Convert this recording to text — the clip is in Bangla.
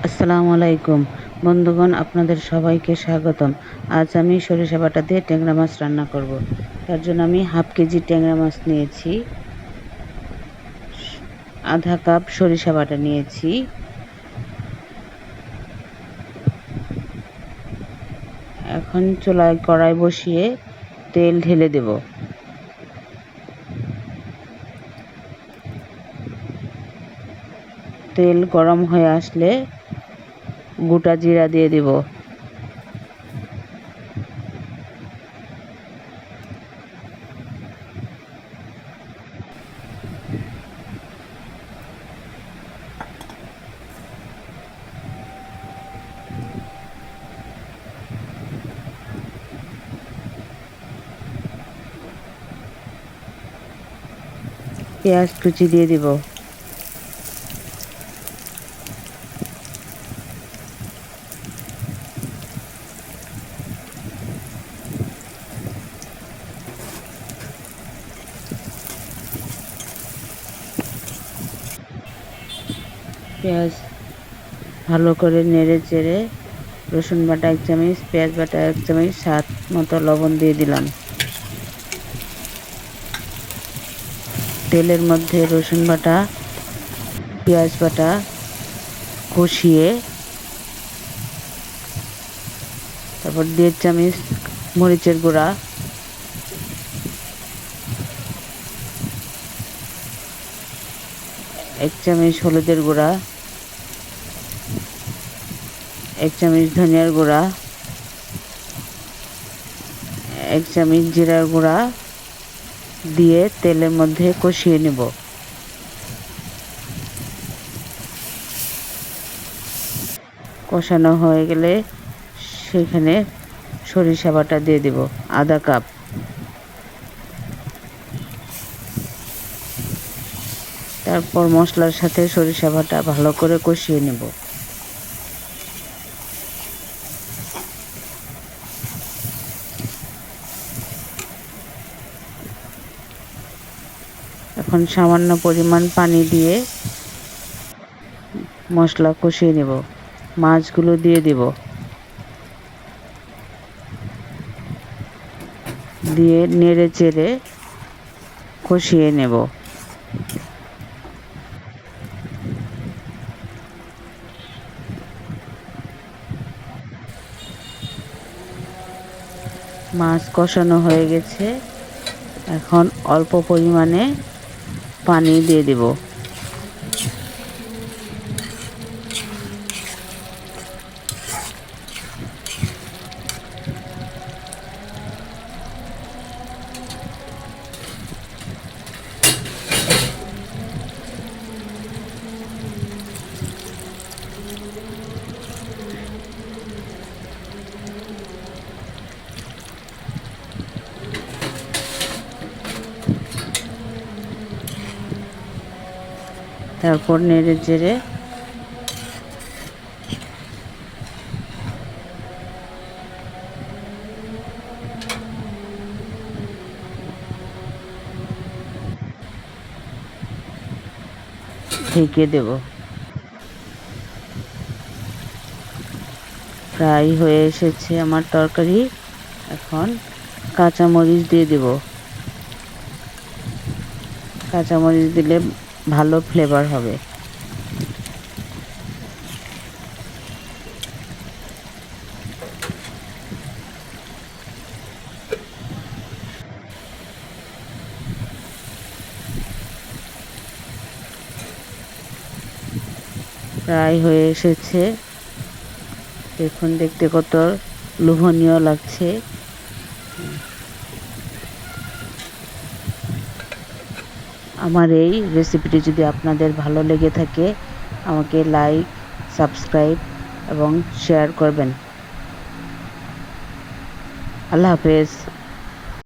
আসসালামু আলাইকুম বন্ধুগণ, আপনাদের সবাইকে স্বাগতম। আজ আমি সরিষা বাটা দিয়ে ট্যাংরা মাছ রান্না করব। তার জন্য আমি হাফ কেজি ট্যাংরা মাছ নিয়েছি, আধা কাপ সরিষা বাটা নিয়েছি, এখন চুলায় কড়াই বসিয়ে তেল ঢেলে দেব। তেল গরম হয়ে আসলে গোটা জিরা দিয়ে দেব। পেঁয়াজ কুচি দিয়ে দেব। পেঁয়াজ ভালো করে নেড়ে চেড়ে রসুন বাটা 1 চামচ, পেঁয়াজ বাটা 1 চামচ, স্বাদ মতো লবণ দিয়ে দিলাম। তেলের মধ্যে রসুন বাটা, পেঁয়াজ বাটা কষিয়ে তারপর 1.5 চামচ মরিচের গুঁড়া, 1 চামচ হলুদের গুঁড়া, 1 চামচ ধনিয়ার গুঁড়া, 1 চামচ জিরার গুঁড়া দিয়ে তেলের মধ্যে কষিয়ে নেব। কষানো হয়ে গেলে সেখানে সরিষা বাটা দিয়ে দেব আধা কাপ। তারপর মশলার সাথে সরিষা বাটা ভালো করে কষিয়ে নেব। এখন সামান্য পরিমাণ পানি দিয়ে মশলা কষিয়ে নেব। মাছগুলো দিয়ে দেব, দিয়ে নেড়ে চেড়ে কষিয়ে নেব। মাছ কষানো হয়ে গেছে, এখন অল্প পরিমাণে পানি দিয়ে দেব। তারপর নেড়ে চেড়ে ঢেকে দেব। প্রায় হয়ে এসেছে আমার তরকারি। এখন কাঁচামরিচ দিয়ে দেব। কাঁচামরিচ দিলে ভালো ফ্লেভার হবে। প্রায় হয়ে এসেছে, দেখুন দেখতে কত লোভনীয় লাগছে। আমার এই রেসিপিটি যদি আপনাদের ভালো লেগে থাকে আমাকে লাইক, সাবস্ক্রাইব এবং শেয়ার করবেন। আল্লাহ হাফেজ।